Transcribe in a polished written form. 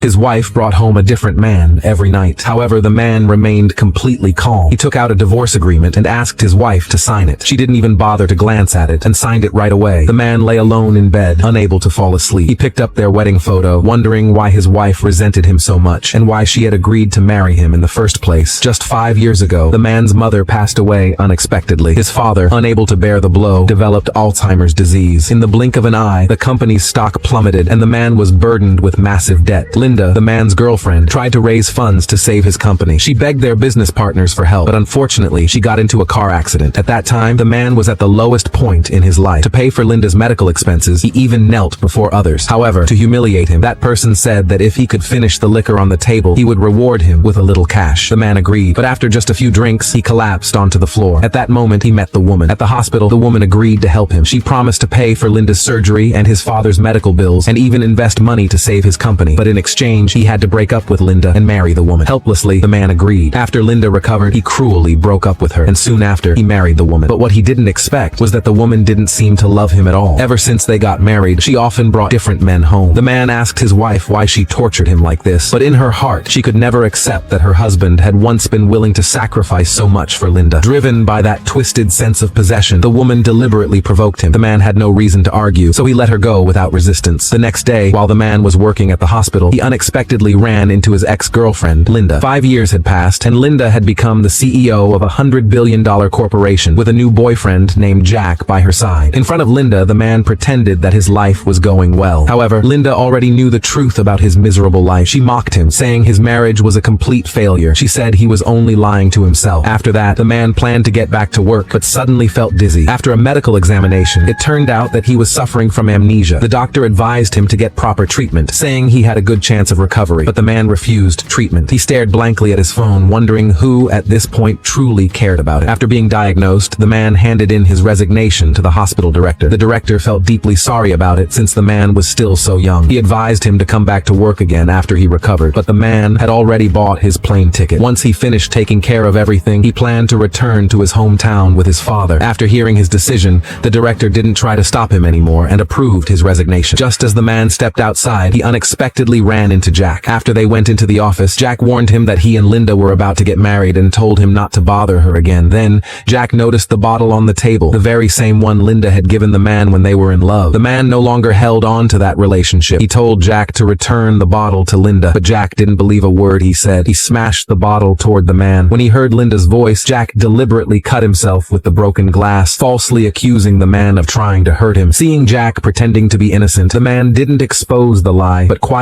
His wife brought home a different man every night. However, the man remained completely calm. He took out a divorce agreement and asked his wife to sign it. She didn't even bother to glance at it and signed it right away. The man lay alone in bed, unable to fall asleep. He picked up their wedding photo, wondering why his wife resented him so much and why she had agreed to marry him in the first place. Just 5 years ago, the man's mother passed away unexpectedly. His father, unable to bear the blow, developed Alzheimer's disease. In the blink of an eye, the company's stock plummeted and the man was burdened with massive debt. Linda, the man's girlfriend, tried to raise funds to save his company. She begged their business partners for help, but unfortunately, she got into a car accident. At that time, the man was at the lowest point in his life. To pay for Linda's medical expenses, he even knelt before others. However, to humiliate him, that person said that if he could finish the liquor on the table, he would reward him with a little cash. The man agreed, but after just a few drinks, he collapsed onto the floor. At that moment, he met the woman. At the hospital, the woman agreed to help him. She promised to pay for Linda's surgery and his father's medical bills, and even invest money to save his company. But in exchange, he had to break up with Linda and marry the woman. Helplessly, the man agreed. After Linda recovered, he cruelly broke up with her, and soon after, he married the woman. But what he didn't expect was that the woman didn't seem to love him at all. Ever since they got married, she often brought different men home. The man asked his wife why she tortured him like this, but in her heart, she could never accept that her husband had once been willing to sacrifice so much for Linda. Driven by that twisted sense of possession, the woman deliberately provoked him. The man had no reason to argue, so he let her go without resistance. The next day, while the man was working at the hospital, he unexpectedly ran into his ex-girlfriend, Linda. 5 years had passed, and Linda had become the CEO of a $100 billion corporation with a new boyfriend named Jack by her side. In front of Linda, the man pretended that his life was going well. However, Linda already knew the truth about his miserable life. She mocked him, saying his marriage was a complete failure. She said he was only lying to himself. After that, the man planned to get back to work, but suddenly felt dizzy. After a medical examination, it turned out that he was suffering from amnesia. The doctor advised him to get proper treatment, saying he had a good chance of recovery, but the man refused treatment. He stared blankly at his phone, wondering who at this point truly cared about it. After being diagnosed, the man handed in his resignation to the hospital director. The director felt deeply sorry about it since the man was still so young. He advised him to come back to work again after he recovered, but the man had already bought his plane ticket. Once he finished taking care of everything, he planned to return to his hometown with his father. After hearing his decision, the director didn't try to stop him anymore and approved his resignation. Just as the man stepped outside, he unexpectedly ran into Jack. After they went into the office, Jack warned him that he and Linda were about to get married and told him not to bother her again. Then, Jack noticed the bottle on the table, the very same one Linda had given the man when they were in love. The man no longer held on to that relationship. He told Jack to return the bottle to Linda, but Jack didn't believe a word he said. He smashed the bottle toward the man. When he heard Linda's voice, Jack deliberately cut himself with the broken glass, falsely accusing the man of trying to hurt him. Seeing Jack pretending to be innocent, the man didn't expose the lie, but quietly